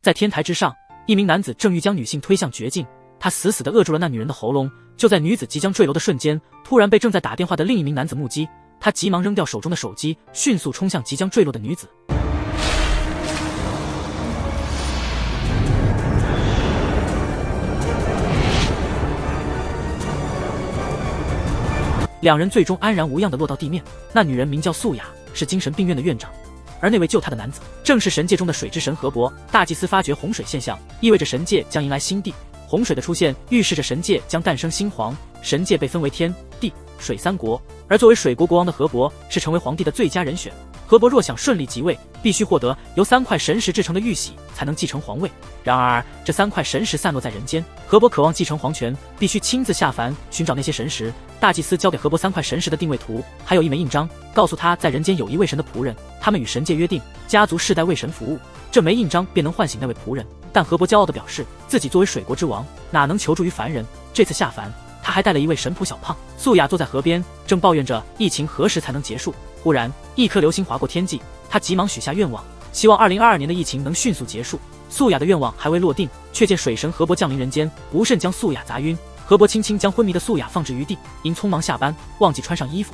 在天台之上，一名男子正欲将女性推向绝境，他死死地扼住了那女人的喉咙。就在女子即将坠楼的瞬间，突然被正在打电话的另一名男子目击，他急忙扔掉手中的手机，迅速冲向即将坠落的女子。两人最终安然无恙地落到地面。那女人名叫素雅，是精神病院的院长，而那位救她的男子正是神界中的水之神河伯。大祭司发觉洪水现象，意味着神界将迎来新帝。洪水的出现预示着神界将诞生新皇，神界被分为天、地、水三国，而作为水国国王的河伯是成为皇帝的最佳人选。河伯若想顺利即位，必须获得由3块神石制成的玉玺才能继承皇位。然而这3块神石散落在人间，河伯渴望继承皇权，必须亲自下凡寻找那些神石。大祭司交给河伯3块神石的定位图，还有一枚印章，告诉他在人间有一位神的仆人，他们与神界约定，家族世代为神服务。这枚印章便能唤醒那位仆人。但河伯骄傲地表示，自己作为水国之王，哪能求助于凡人？这次下凡，他还带了一位神仆小胖。素雅坐在河边，正抱怨着疫情何时才能结束。忽然，一颗流星划过天际，他急忙许下愿望，希望2022年的疫情能迅速结束。素雅的愿望还未落定，却见水神河伯降临人间，不慎将素雅砸晕。河伯轻轻将昏迷的素雅放置于地，因匆忙下班忘记穿上衣服，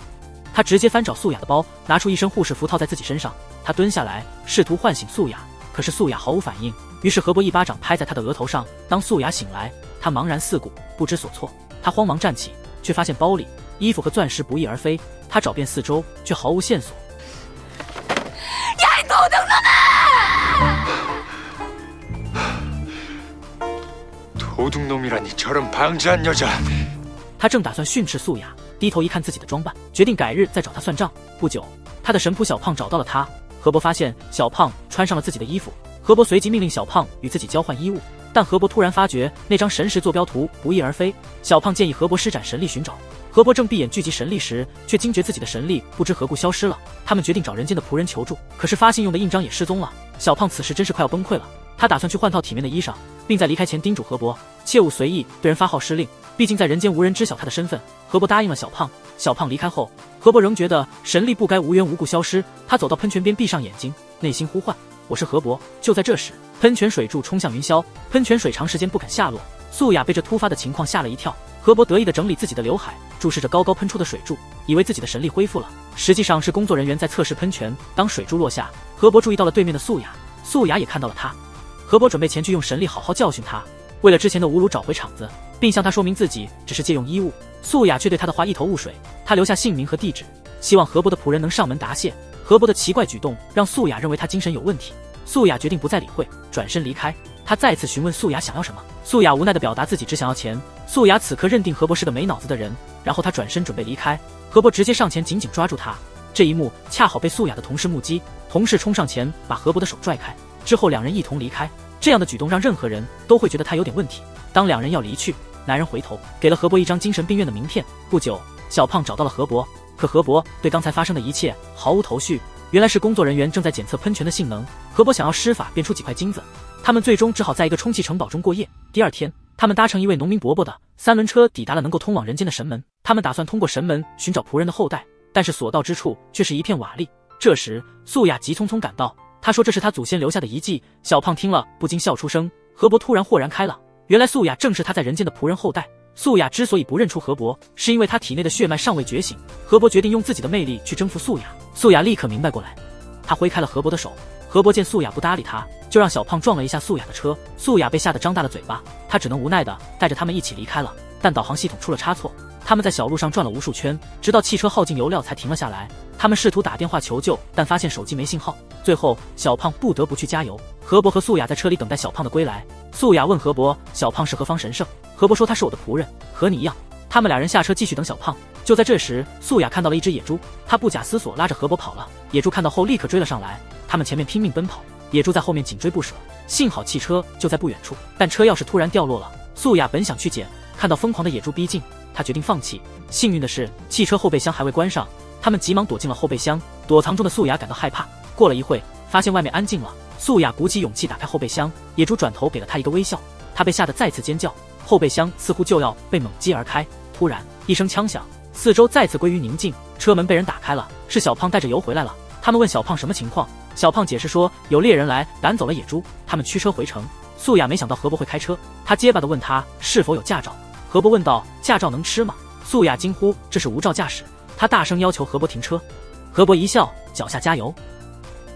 他直接翻找素雅的包，拿出一身护士服套在自己身上。他蹲下来试图唤醒素雅，可是素雅毫无反应。于是河伯一巴掌拍在他的额头上。当素雅醒来，他茫然四顾，不知所措。他慌忙站起，却发现包里衣服和钻石不翼而飛。他找遍四周，却毫无线索。도둑놈이라니저런방지한여자。他正打算训斥素雅，低头一看自己的装扮，决定改日再找他算账。不久，他的神仆小胖找到了他。河伯发现小胖穿上了自己的衣服，河伯随即命令小胖与自己交换衣物。但河伯突然发觉那张神石坐标图不翼而飞。小胖建议河伯施展神力寻找。河伯正闭眼聚集神力时，却惊觉自己的神力不知何故消失了。他们决定找人间的仆人求助，可是发信用的印章也失踪了。小胖此时真是快要崩溃了，他打算去换套体面的衣裳，并在离开前叮嘱河伯切勿随意对人发号施令，毕竟在人间无人知晓他的身份。河伯答应了小胖。小胖离开后，河伯仍觉得神力不该无缘无故消失。他走到喷泉边，闭上眼睛，内心呼唤：我是河伯。就在这时，喷泉水柱冲向云霄，喷泉水长时间不肯下落。素雅被这突发的情况吓了一跳。河伯得意地整理自己的刘海，注视着高高喷出的水柱，以为自己的神力恢复了，实际上是工作人员在测试喷泉。当水柱落下，河伯注意到了对面的素雅，素雅也看到了他。河伯准备前去用神力好好教训他，为了之前的侮辱找回场子，并向他说明自己只是借用衣物。素雅却对他的话一头雾水，他留下姓名和地址，希望河伯的仆人能上门答谢。河伯的奇怪举动让素雅认为他精神有问题。素雅决定不再理会，转身离开。他再次询问素雅想要什么，素雅无奈地表达自己只想要钱。素雅此刻认定河伯是个没脑子的人，然后他转身准备离开。河伯直接上前紧紧抓住他，这一幕恰好被素雅的同事目击，同事冲上前把河伯的手拽开，之后两人一同离开。这样的举动让任何人都会觉得他有点问题。当两人要离去，男人回头给了河伯一张精神病院的名片。不久，小胖找到了河伯，可河伯对刚才发生的一切毫无头绪。原来是工作人员正在检测喷泉的性能，河伯想要施法变出几块金子，他们最终只好在一个充气城堡中过夜。第二天，他们搭乘一位农民伯伯的3轮车抵达了能够通往人间的神门。他们打算通过神门寻找仆人的后代，但是所到之处却是一片瓦砾。这时素雅急匆匆赶到，她说这是她祖先留下的遗迹。小胖听了不禁笑出声。河伯突然豁然开朗，原来素雅正是他在人间的仆人后代。素雅之所以不认出河伯，是因为他体内的血脉尚未觉醒。河伯决定用自己的魅力去征服素雅。素雅立刻明白过来，他挥开了河伯的手。河伯见素雅不搭理他，就让小胖撞了一下素雅的车。素雅被吓得张大了嘴巴，他只能无奈地带着他们一起离开了。但导航系统出了差错，他们在小路上转了无数圈，直到汽车耗尽油料才停了下来。他们试图打电话求救，但发现手机没信号。最后小胖不得不去加油。河伯和素雅在车里等待小胖的归来。素雅问河伯小胖是何方神圣，河伯说他是我的仆人，和你一样。他们俩人下车继续等小胖。就在这时，素雅看到了一只野猪，她不假思索拉着河伯跑了。野猪看到后立刻追了上来，他们前面拼命奔跑，野猪在后面紧追不舍。幸好汽车就在不远处，但车钥匙突然掉落了。素雅本想去捡，看到疯狂的野猪逼近，她决定放弃。幸运的是，汽车后备箱还未关上，他们急忙躲进了后备箱。躲藏中的素雅感到害怕，过了一会，发现外面安静了。素雅鼓起勇气打开后备箱，野猪转头给了她一个微笑，她被吓得再次尖叫。后备箱似乎就要被猛击而开，突然一声枪响，四周再次归于宁静。车门被人打开了，是小胖带着油回来了。他们问小胖什么情况，小胖解释说有猎人来赶走了野猪，他们驱车回城。素雅没想到何伯会开车，他结巴地问他是否有驾照。何伯问道：驾照能吃吗？素雅惊呼这是无照驾驶，他大声要求何伯停车。何伯一笑，脚下加油。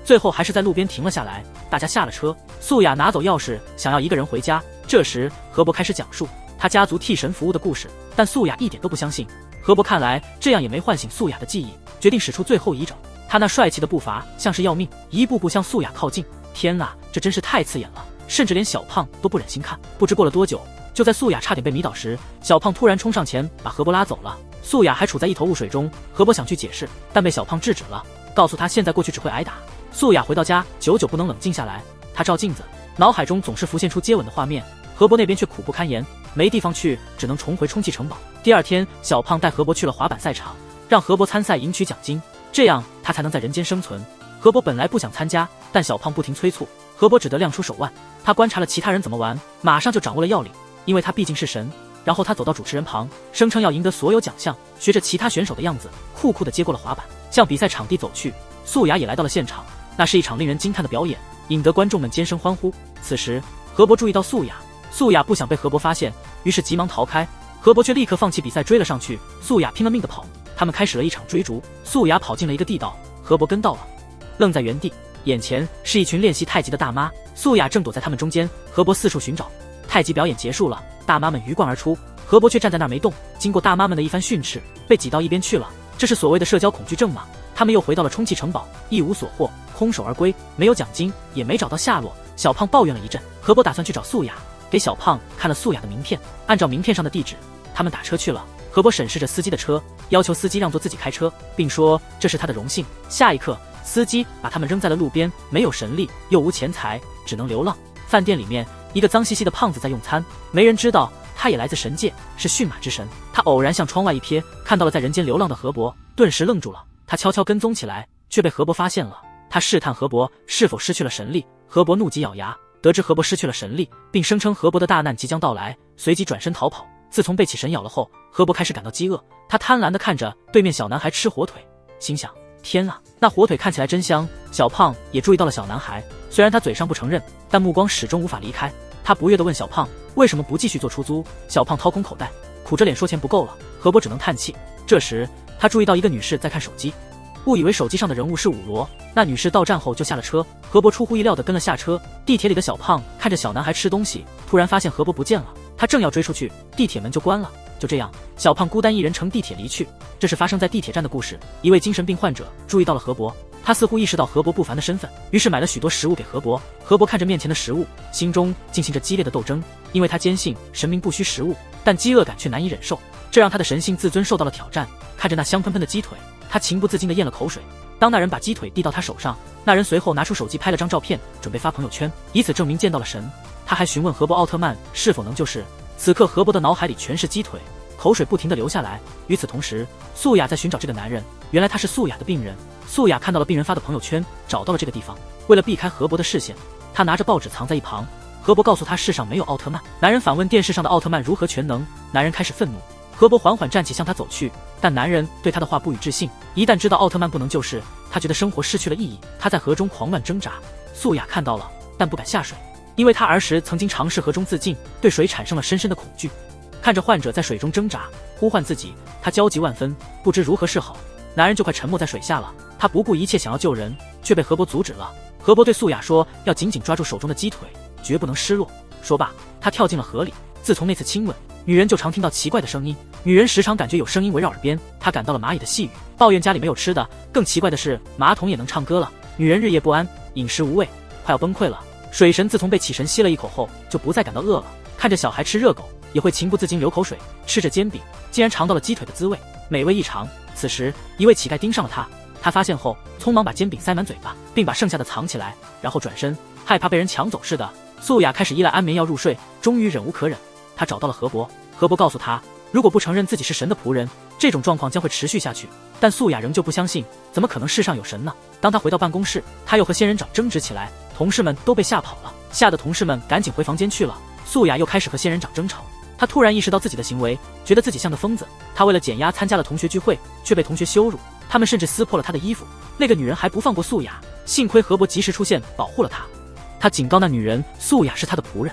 最后还是在路边停了下来，大家下了车。素雅拿走钥匙，想要一个人回家。这时何伯开始讲述他家族替神服务的故事，但素雅一点都不相信。何伯看来这样也没唤醒素雅的记忆，决定使出最后一招。他那帅气的步伐像是要命，一步步向素雅靠近。天哪，这真是太刺眼了，甚至连小胖都不忍心看。不知过了多久，就在素雅差点被迷倒时，小胖突然冲上前把何伯拉走了。素雅还处在一头雾水中，何伯想去解释，但被小胖制止了，告诉他现在过去只会挨打。素雅回到家，久久不能冷静下来。她照镜子，脑海中总是浮现出接吻的画面，何伯那边却苦不堪言，没地方去，只能重回充气城堡。第二天，小胖带何伯去了滑板赛场，让何伯参赛赢取奖金，这样他才能在人间生存。何伯本来不想参加，但小胖不停催促，何伯只得亮出手腕。他观察了其他人怎么玩，马上就掌握了要领，因为他毕竟是神。然后他走到主持人旁，声称要赢得所有奖项，学着其他选手的样子，酷酷地接过了滑板，向比赛场地走去。素雅也来到了现场，那是一场令人惊叹的表演，引得观众们尖声欢呼。此时何伯注意到素雅，素雅不想被何伯发现，于是急忙逃开。何伯却立刻放弃比赛追了上去，素雅拼了命地跑，他们开始了一场追逐。素雅跑进了一个地道，何伯跟到了，愣在原地，眼前是一群练习太极的大妈，素雅正躲在他们中间。何伯四处寻找。太极表演结束了，大妈们鱼贯而出，何伯却站在那儿没动。经过大妈们的一番训斥，被挤到一边去了。这是所谓的社交恐惧症吗？他们又回到了充气城堡，一无所获，空手而归，没有奖金，也没找到下落。小胖抱怨了一阵，何伯打算去找素雅，给小胖看了素雅的名片，按照名片上的地址，他们打车去了。何伯审视着司机的车，要求司机让座自己开车，并说这是他的荣幸。下一刻，司机把他们扔在了路边，没有神力，又无钱财，只能流浪。饭店里面，一个脏兮兮的胖子在用餐，没人知道他也来自神界，是驯马之神。他偶然向窗外一瞥，看到了在人间流浪的何伯，顿时愣住了。他悄悄跟踪起来，却被何伯发现了。他试探何伯是否失去了神力，何伯怒极咬牙，得知何伯失去了神力，并声称何伯的大难即将到来，随即转身逃跑。自从被起神咬了后，何伯开始感到饥饿，他贪婪地看着对面小男孩吃火腿，心想天啊，那火腿看起来真香。小胖也注意到了小男孩，虽然他嘴上不承认，但目光始终无法离开。他不悦地问小胖为什么不继续做出租。小胖掏空口袋，苦着脸说钱不够了。何伯只能叹气。这时他注意到一个女士在看手机，误以为手机上的人物是武罗。那女士到站后就下了车，何伯出乎意料地跟了下车。地铁里的小胖看着小男孩吃东西，突然发现何伯不见了，他正要追出去，地铁门就关了。就这样，小胖孤单一人乘地铁离去。这是发生在地铁站的故事。一位精神病患者注意到了何伯，他似乎意识到何伯不凡的身份，于是买了许多食物给何伯。何伯看着面前的食物，心中进行着激烈的斗争，因为他坚信神明不需食物，但饥饿感却难以忍受，这让他的神性自尊受到了挑战。看着那香喷喷的鸡腿，他情不自禁地咽了口水。当那人把鸡腿递到他手上，那人随后拿出手机拍了张照片，准备发朋友圈，以此证明见到了神。他还询问何伯奥特曼是否能救世。此刻何伯的脑海里全是鸡腿，口水不停地流下来。与此同时，素雅在寻找这个男人，原来他是素雅的病人。素雅看到了病人发的朋友圈，找到了这个地方。为了避开何伯的视线，他拿着报纸藏在一旁。何伯告诉他世上没有奥特曼。男人反问电视上的奥特曼如何全能，男人开始愤怒。何伯缓缓站起向他走去，但男人对他的话不予置信。一旦知道奥特曼不能救世，他觉得生活失去了意义。他在河中狂乱挣扎，素雅看到了，但不敢下水，因为他儿时曾经尝试河中自尽，对水产生了深深的恐惧。看着患者在水中挣扎呼唤自己，他焦急万分，不知如何是好。男人就快沉没在水下了，他不顾一切想要救人，却被何伯阻止了。何伯对素雅说要紧紧抓住手中的鸡腿，绝不能失落。说罢，他跳进了河里。自从那次亲吻，女人就常听到奇怪的声音，女人时常感觉有声音围绕耳边，她感到了蚂蚁的细语，抱怨家里没有吃的。更奇怪的是，马桶也能唱歌了。女人日夜不安，饮食无味，快要崩溃了。水神自从被起神吸了一口后，就不再感到饿了，看着小孩吃热狗，也会情不自禁流口水。吃着煎饼，竟然尝到了鸡腿的滋味，美味异常。此时，一位乞丐盯上了他，他发现后，匆忙把煎饼塞满嘴巴，并把剩下的藏起来，然后转身，害怕被人抢走似的。素雅开始依赖安眠药入睡，终于忍无可忍，他找到了何伯。何伯告诉他，如果不承认自己是神的仆人，这种状况将会持续下去。但素雅仍旧不相信，怎么可能世上有神呢？当他回到办公室，他又和仙人掌争执起来，同事们都被吓跑了，吓得同事们赶紧回房间去了。素雅又开始和仙人掌争吵，他突然意识到自己的行为，觉得自己像个疯子。他为了减压参加了同学聚会，却被同学羞辱。他们甚至撕破了他的衣服。那个女人还不放过素雅，幸亏何伯及时出现保护了她。他警告那女人，素雅是他的仆人，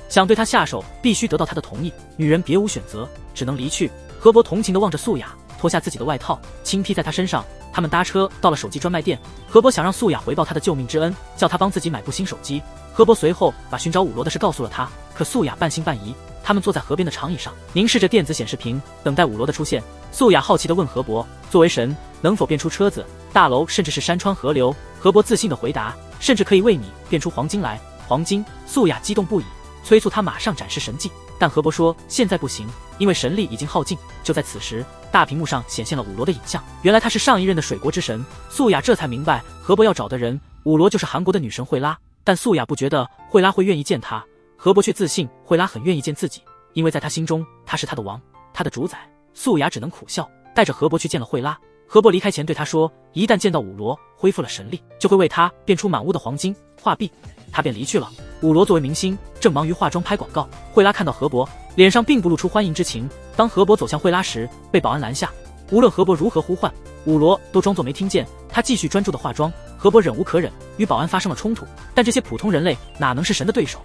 想对她下手必须得到她的同意。女人别无选择，只能离去。何伯同情地望着素雅，脱下自己的外套轻披在她身上。他们搭车到了手机专卖店，何伯想让素雅回报他的救命之恩，叫他帮自己买部新手机。何伯随后把寻找武罗的事告诉了他，可素雅半信半疑。他们坐在河边的长椅上，凝视着电子显示屏，等待武罗的出现。素雅好奇地问何伯，作为神，能否变出车子、大楼，甚至是山川河流？何伯自信地回答，甚至可以为你变出黄金来。黄金！素雅激动不已，催促他马上展示神迹。但何伯说现在不行，因为神力已经耗尽。就在此时，大屏幕上显现了武罗的影像，原来他是上一任的水国之神。素雅这才明白何伯要找的人，武罗就是韩国的女神惠拉。但素雅不觉得惠拉会愿意见他，何伯却自信惠拉很愿意见自己，因为在他心中他是他的王，他的主宰。素雅只能苦笑，带着何伯去见了惠拉。何伯离开前对他说，一旦见到武罗恢复了神力，就会为他变出满屋的黄金画币。他便离去了。武罗作为明星，正忙于化妆拍广告。惠拉看到何伯，脸上并不露出欢迎之情。当何伯走向惠拉时，被保安拦下。无论何伯如何呼唤，武罗都装作没听见。他继续专注地化妆。何伯忍无可忍，与保安发生了冲突。但这些普通人类哪能是神的对手？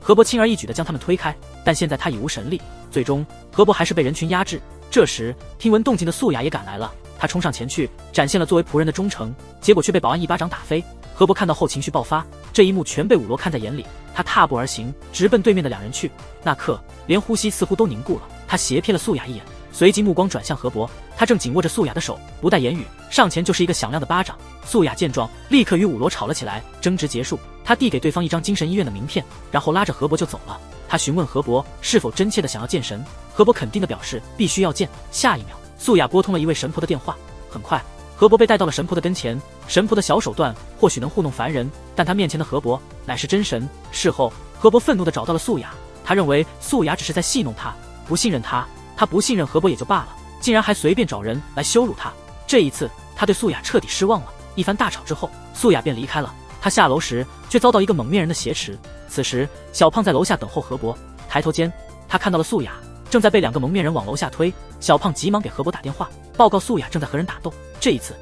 何伯轻而易举地将他们推开。但现在他已无神力，最终何伯还是被人群压制。这时，听闻动静的素雅也赶来了。他冲上前去，展现了作为仆人的忠诚，结果却被保安一巴掌打飞。何伯看到后情绪爆发，这一幕全被武罗看在眼里。他踏步而行，直奔对面的两人去。那刻，连呼吸似乎都凝固了。他斜瞥了素雅一眼，随即目光转向何伯。他正紧握着素雅的手，不带言语，上前就是一个响亮的巴掌。素雅见状，立刻与武罗吵了起来。争执结束，他递给对方一张精神医院的名片，然后拉着何伯就走了。他询问何伯是否真切的想要见神，何伯肯定地表示必须要见。下一秒，素雅拨通了一位神婆的电话。很快，何伯被带到了神婆的跟前。神婆的小手段或许能糊弄凡人，但他面前的何伯乃是真神。事后，何伯愤怒地找到了素雅，他认为素雅只是在戏弄他，不信任他。他不信任何伯也就罢了，竟然还随便找人来羞辱他。这一次，他对素雅彻底失望了。一番大吵之后，素雅便离开了。他下楼时却遭到一个蒙面人的挟持。此时，小胖在楼下等候何伯，抬头间，他看到了素雅正在被两个蒙面人往楼下推。小胖急忙给何伯打电话，报告素雅正在和人打斗。这一次，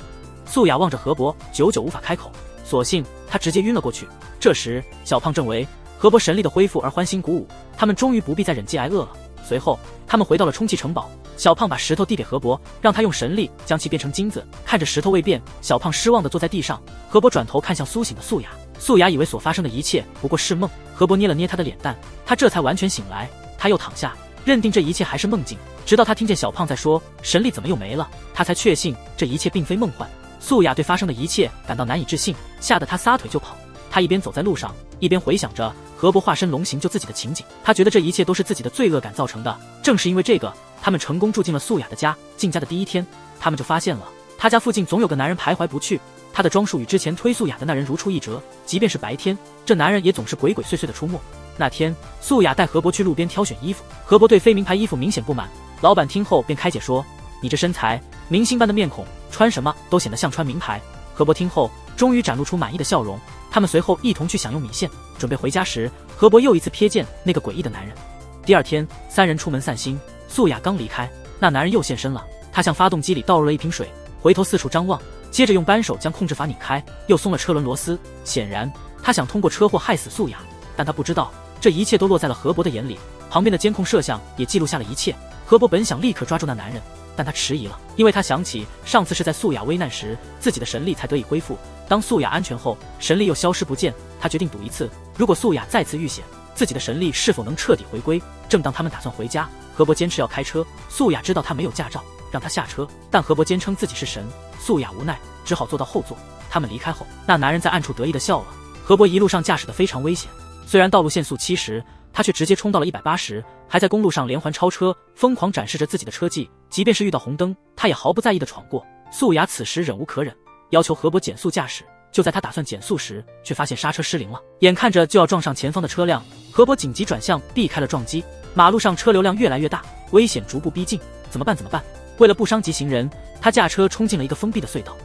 素雅望着何伯，久久无法开口，索性他直接晕了过去。这时，小胖正为何伯神力的恢复而欢欣鼓舞，他们终于不必再忍饥挨饿了。随后，他们回到了充气城堡。小胖把石头递给何伯，让他用神力将其变成金子。看着石头未变，小胖失望地坐在地上。何伯转头看向苏醒的素雅，素雅以为所发生的一切不过是梦。何伯捏了捏他的脸蛋，他这才完全醒来。他又躺下，认定这一切还是梦境，直到他听见小胖在说神力怎么又没了，他才确信这一切并非梦幻。素雅对发生的一切感到难以置信，吓得他撒腿就跑。他一边走在路上，一边回想着何伯化身龙形救自己的情景。他觉得这一切都是自己的罪恶感造成的。正是因为这个，他们成功住进了素雅的家。进家的第一天，他们就发现了他家附近总有个男人徘徊不去。他的装束与之前推素雅的那人如出一辙，即便是白天，这男人也总是鬼鬼祟祟的出没。那天，素雅带何伯去路边挑选衣服，何伯对非名牌衣服明显不满。老板听后便开解说：“你这身材，明星般的面孔，穿什么都显得像穿名牌。”何伯听后，终于展露出满意的笑容。他们随后一同去享用米线。准备回家时，何伯又一次瞥见那个诡异的男人。第二天，三人出门散心。素雅刚离开，那男人又现身了。他向发动机里倒入了一瓶水，回头四处张望，接着用扳手将控制阀拧开，又松了车轮螺丝。显然，他想通过车祸害死素雅，但他不知道这一切都落在了何伯的眼里。旁边的监控摄像也记录下了一切。何伯本想立刻抓住那男人，但他迟疑了，因为他想起上次是在素雅危难时，自己的神力才得以恢复。当素雅安全后，神力又消失不见。他决定赌一次，如果素雅再次遇险，自己的神力是否能彻底回归。正当他们打算回家，何伯坚持要开车。素雅知道他没有驾照，让他下车，但何伯坚称自己是神。素雅无奈，只好坐到后座。他们离开后，那男人在暗处得意地笑了。何伯一路上驾驶得非常危险，虽然道路限速70，他却直接冲到了180，还在公路上连环超车，疯狂展示着自己的车技。即便是遇到红灯，他也毫不在意地闯过。素雅此时忍无可忍，要求何伯减速驾驶。就在他打算减速时，却发现刹车失灵了，眼看着就要撞上前方的车辆，何伯紧急转向避开了撞击。马路上车流量越来越大，危险逐步逼近，怎么办？为了不伤及行人，他驾车冲进了一个封闭的隧道。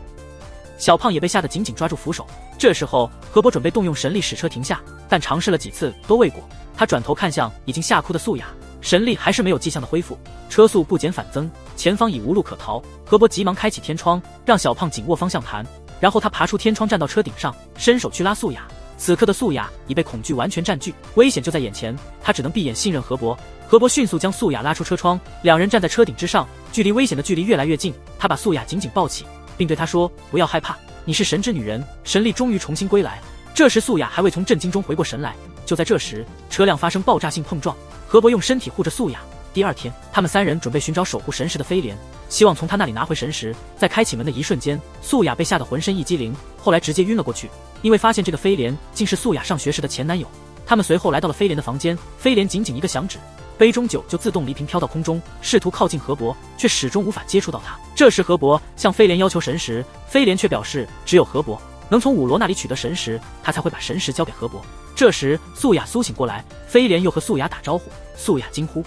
小胖也被吓得紧紧抓住扶手。这时候，何伯准备动用神力使车停下，但尝试了几次都未果。他转头看向已经吓哭的素雅，神力还是没有迹象的恢复，车速不减反增，前方已无路可逃。河伯急忙开启天窗，让小胖紧握方向盘，然后他爬出天窗，站到车顶上，伸手去拉素雅。此刻的素雅已被恐惧完全占据，危险就在眼前，他只能闭眼信任河伯。河伯迅速将素雅拉出车窗，两人站在车顶之上，距离危险的距离越来越近。他把素雅紧紧抱起，并对她说：“不要害怕，你是神之女人，神力终于重新归来。”这时素雅还未从震惊中回过神来。就在这时，车辆发生爆炸性碰撞，河伯用身体护着素雅。第二天，他们三人准备寻找守护神石的飞廉，希望从他那里拿回神石。在开启门的一瞬间，素雅被吓得浑身一激灵，后来直接晕了过去，因为发现这个飞廉竟是素雅上学时的前男友。他们随后来到了飞廉的房间，飞廉仅仅一个响指，杯中酒就自动离瓶飘到空中，试图靠近河伯，却始终无法接触到他。这时河伯向飞廉要求神石，飞廉却表示只有河伯能从武罗那里取得神石，他才会把神石交给河伯。这时素雅苏醒过来，飞廉又和素雅打招呼。素雅惊呼：“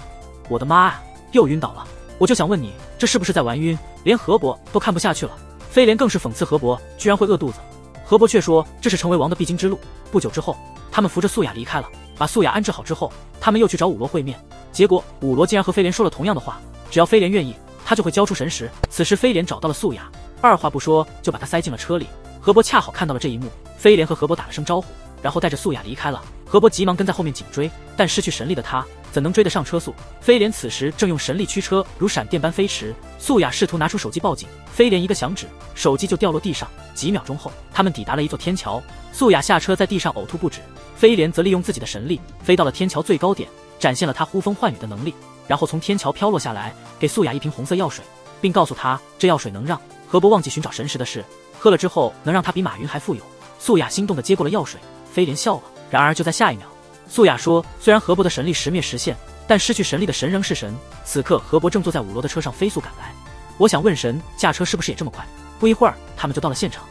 我的妈啊，又晕倒了！我就想问你，这是不是在玩晕？连河伯都看不下去了。”飞廉更是讽刺河伯居然会饿肚子，河伯却说这是成为王的必经之路。不久之后，他们扶着素雅离开了。把素雅安置好之后，他们又去找武罗会面，结果武罗竟然和飞廉说了同样的话，只要飞廉愿意，他就会交出神石。此时飞廉找到了素雅，二话不说就把他塞进了车里。河伯恰好看到了这一幕，飞廉和河伯打了声招呼，然后带着素雅离开了。河伯急忙跟在后面紧追，但失去神力的他怎能追得上车速？飞廉此时正用神力驱车，如闪电般飞驰。素雅试图拿出手机报警，飞廉一个响指，手机就掉落地上。几秒钟后，他们抵达了一座天桥。素雅下车在地上呕吐不止，飞廉则利用自己的神力飞到了天桥最高点，展现了他呼风唤雨的能力，然后从天桥飘落下来，给素雅一瓶红色药水，并告诉她这药水能让河伯忘记寻找神石的事，喝了之后能让他比马云还富有。素雅心动地接过了药水，飞廉笑了。然而就在下一秒，素雅说虽然河伯的神力时灭时现，但失去神力的神仍是神。此刻河伯正坐在武罗的车上飞速赶来，我想问神驾车是不是也这么快？不一会儿他们就到了现场。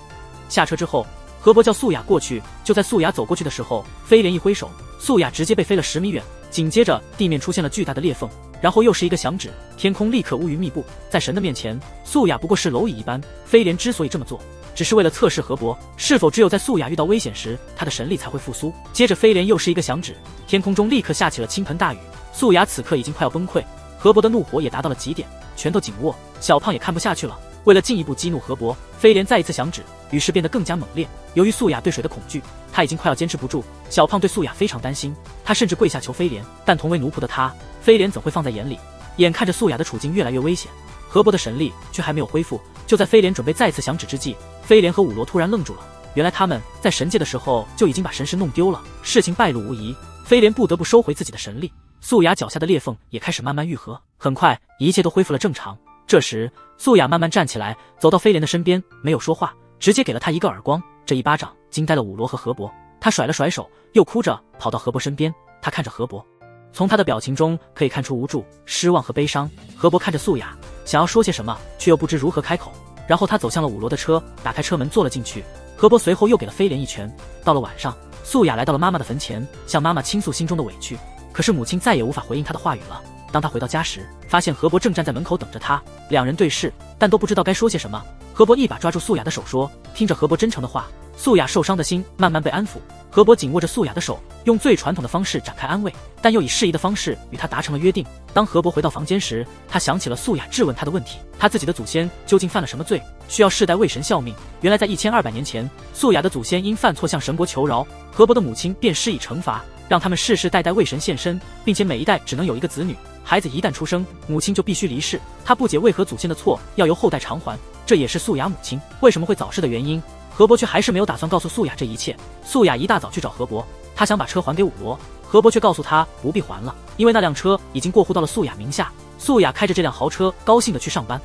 下车之后，河伯叫素雅过去，就在素雅走过去的时候，飞廉一挥手，素雅直接被飞了10米远。紧接着地面出现了巨大的裂缝，然后又是一个响指，天空立刻乌云密布。在神的面前，素雅不过是蝼蚁一般。飞廉之所以这么做，只是为了测试河伯是否只有在素雅遇到危险时，他的神力才会复苏。接着飞廉又是一个响指，天空中立刻下起了倾盆大雨。素雅此刻已经快要崩溃，河伯的怒火也达到了极点，拳头紧握。小胖也看不下去了，为了进一步激怒河伯，飞廉再一次响指，雨势变得更加猛烈。由于素雅对水的恐惧，他已经快要坚持不住。小胖对素雅非常担心，他甚至跪下求飞廉，但同为奴仆的他，飞廉怎会放在眼里？眼看着素雅的处境越来越危险，河伯的神力却还没有恢复。就在飞廉准备再次响指之际，飞廉和武罗突然愣住了。原来他们在神界的时候就已经把神石弄丢了，事情败露无遗。飞廉不得不收回自己的神力，素雅脚下的裂缝也开始慢慢愈合。很快一切都恢复了正常。这时素雅慢慢站起来，走到飞廉的身边，没有说话，直接给了他一个耳光。这一巴掌惊呆了武罗和河伯，他甩了甩手，又哭着跑到河伯身边。他看着河伯，从他的表情中可以看出无助、失望和悲伤。河伯看着素雅，想要说些什么，却又不知如何开口。然后他走向了武罗的车，打开车门坐了进去。河伯随后又给了飞廉一拳。到了晚上，素雅来到了妈妈的坟前，向妈妈倾诉心中的委屈。可是母亲再也无法回应她的话语了。当她回到家时，发现河伯正站在门口等着她，两人对视，但都不知道该说些什么。河伯一把抓住素雅的手说：“听着河伯真诚的话。”素雅受伤的心慢慢被安抚。河伯紧握着素雅的手，用最传统的方式展开安慰，但又以适宜的方式与她达成了约定。当河伯回到房间时，他想起了素雅质问他的问题：他自己的祖先究竟犯了什么罪，需要世代为神效命？原来在1200年前，素雅的祖先因犯错向神国求饶，河伯的母亲便施以惩罚，让他们世世代代为神献身，并且每一代只能有一个子女。孩子一旦出生，母亲就必须离世。他不解为何祖先的错要由后代偿还，这也是素雅母亲为什么会早逝的原因。河伯却还是没有打算告诉素雅这一切。素雅一大早去找河伯，他想把车还给武罗，河伯却告诉他不必还了，因为那辆车已经过户到了素雅名下。素雅开着这辆豪车高兴地去上班，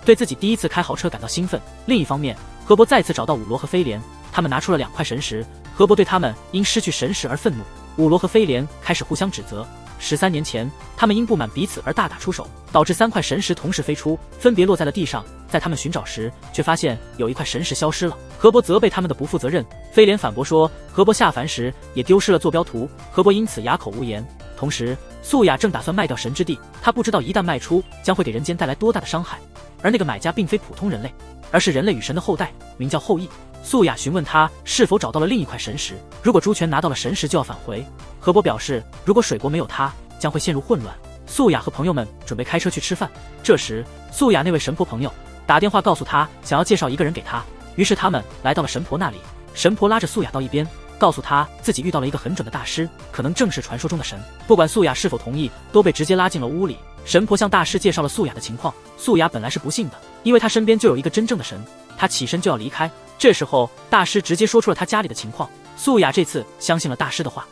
对自己第一次开豪车感到兴奋。另一方面，河伯再次找到武罗和飞廉，他们拿出了2块神石。河伯对他们因失去神石而愤怒，武罗和飞廉开始互相指责。13年前，他们因不满彼此而大打出手，导致3块神石同时飞出，分别落在了地上。在他们寻找时，却发现有1块神石消失了。河伯责备他们的不负责任，飞廉反驳说河伯下凡时也丢失了坐标图，河伯因此哑口无言。同时，素雅正打算卖掉神之地，他不知道一旦卖出将会给人间带来多大的伤害。而那个买家并非普通人类，而是人类与神的后代，名叫后羿。素雅询问他是否找到了另1块神石，如果朱权拿到了神石就要返回。河伯表示，如果水国没有他，将会陷入混乱。素雅和朋友们准备开车去吃饭。这时，素雅那位神婆朋友打电话告诉他，想要介绍一个人给他。于是他们来到了神婆那里。神婆拉着素雅到一边，告诉他自己遇到了一个很准的大师，可能正是传说中的神。不管素雅是否同意，都被直接拉进了屋里。神婆向大师介绍了素雅的情况。素雅本来是不信的，因为他身边就有一个真正的神。他起身就要离开，这时候大师直接说出了他家里的情况。素雅这次相信了大师的话。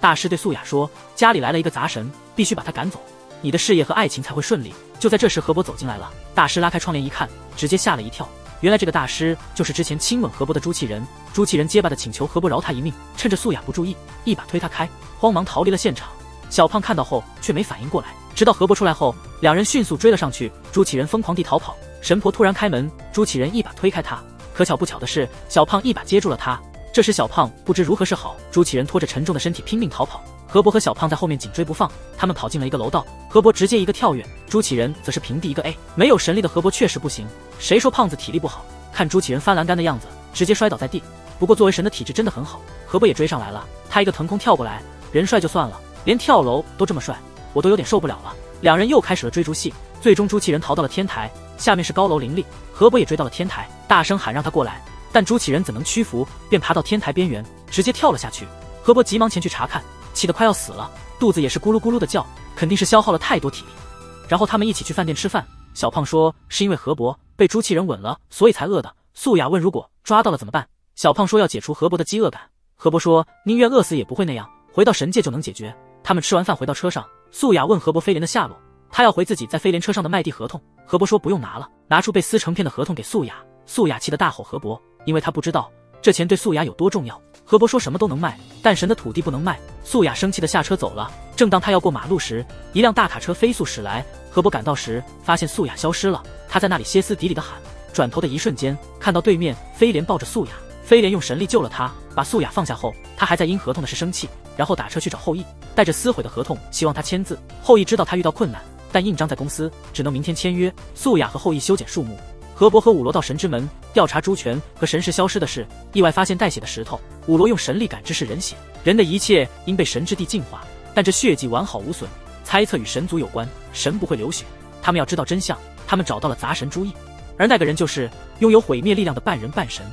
大师对素雅说，家里来了一个杂神，必须把他赶走，你的事业和爱情才会顺利。就在这时，河伯走进来了。大师拉开窗帘一看，直接吓了一跳。原来这个大师就是之前亲吻河伯的朱祁仁。朱祁仁结巴的请求河伯饶他一命，趁着素雅不注意，一把推他开，慌忙逃离了现场。小胖看到后却没反应过来，直到河伯出来后，两人迅速追了上去。朱祁仁疯狂地逃跑，神婆突然开门，朱祁仁一把推开他。可巧不巧的是，小胖一把接住了他。这时小胖不知如何是好，朱祁仁拖着沉重的身体拼命逃跑，河伯和小胖在后面紧追不放。他们跑进了一个楼道，河伯直接一个跳跃，朱祁仁则是平地一个 A。 没有神力的河伯确实不行，谁说胖子体力不好？看朱祁仁翻栏杆的样子，直接摔倒在地。不过作为神的体质真的很好，河伯也追上来了。他一个腾空跳过来，人帅就算了，连跳楼都这么帅，我都有点受不了了。两人又开始了追逐戏，最终朱祁仁逃到了天台，下面是高楼林立。河伯也追到了天台，大声喊让他过来，但朱祁仁怎能屈服，便爬到天台边缘，直接跳了下去。河伯急忙前去查看，气得快要死了，肚子也是咕噜咕噜的叫，肯定是消耗了太多体力。然后他们一起去饭店吃饭。小胖说是因为河伯被朱祁仁吻了，所以才饿的。素雅问如果抓到了怎么办？小胖说要解除河伯的饥饿感。河伯说宁愿饿死也不会那样，回到神界就能解决。他们吃完饭回到车上，素雅问河伯飞廉的下落，他要回自己在飞廉车上的卖地合同。河伯说不用拿了，拿出被撕成片的合同给素雅。素雅气得大吼河伯，因为他不知道这钱对素雅有多重要。河伯说什么都能卖，但神的土地不能卖。素雅生气的下车走了。正当他要过马路时，一辆大卡车飞速驶来。河伯赶到时，发现素雅消失了，他在那里歇斯底里的喊。转头的一瞬间，看到对面飞廉抱着素雅，飞廉用神力救了他，把素雅放下后，他还在因合同的事生气，然后打车去找后羿，带着撕毁的合同，希望他签字。后羿知道他遇到困难，但印章在公司，只能明天签约。素雅和后羿修剪树木。河伯和武罗到神之门调查朱权和神石消失的事，意外发现带血的石头。武罗用神力感知是人血，人的一切应被神之地净化，但这血迹完好无损，猜测与神族有关，神不会流血。他们要知道真相，他们找到了杂神朱羿，而那个人就是拥有毁灭力量的半人半神。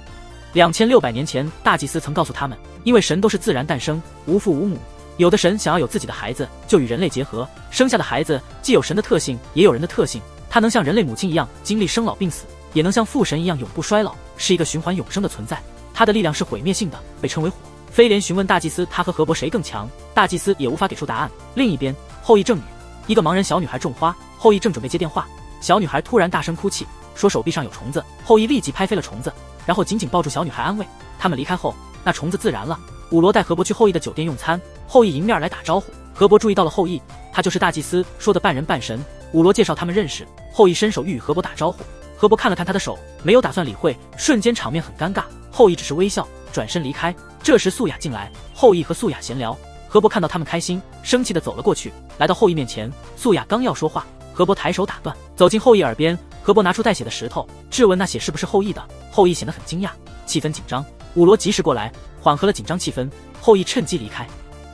2600年前，大祭司曾告诉他们，因为神都是自然诞生，无父无母，有的神想要有自己的孩子，就与人类结合，生下的孩子既有神的特性，也有人的特性。他能像人类母亲一样经历生老病死，也能像父神一样永不衰老，是一个循环永生的存在。他的力量是毁灭性的，被称为火。飞廉询问大祭司他和河伯谁更强，大祭司也无法给出答案。另一边，后羿正与一个盲人小女孩种花，后羿正准备接电话，小女孩突然大声哭泣，说手臂上有虫子。后羿立即拍飞了虫子，然后紧紧抱住小女孩安慰。他们离开后，那虫子自燃了。武罗带河伯去后羿的酒店用餐，后羿迎面来打招呼。河伯注意到了后羿，他就是大祭司说的半人半神。武罗介绍他们认识，后羿伸手欲与河伯打招呼。河伯看了看他的手，没有打算理会，瞬间场面很尴尬。后羿只是微笑，转身离开。这时素雅进来，后羿和素雅闲聊。河伯看到他们开心，生气的走了过去，来到后羿面前。素雅刚要说话，河伯抬手打断，走进后羿耳边。河伯拿出带血的石头，质问那血是不是后羿的。后羿显得很惊讶，气氛紧张。武罗及时过来，缓和了紧张气氛。后羿趁机离开。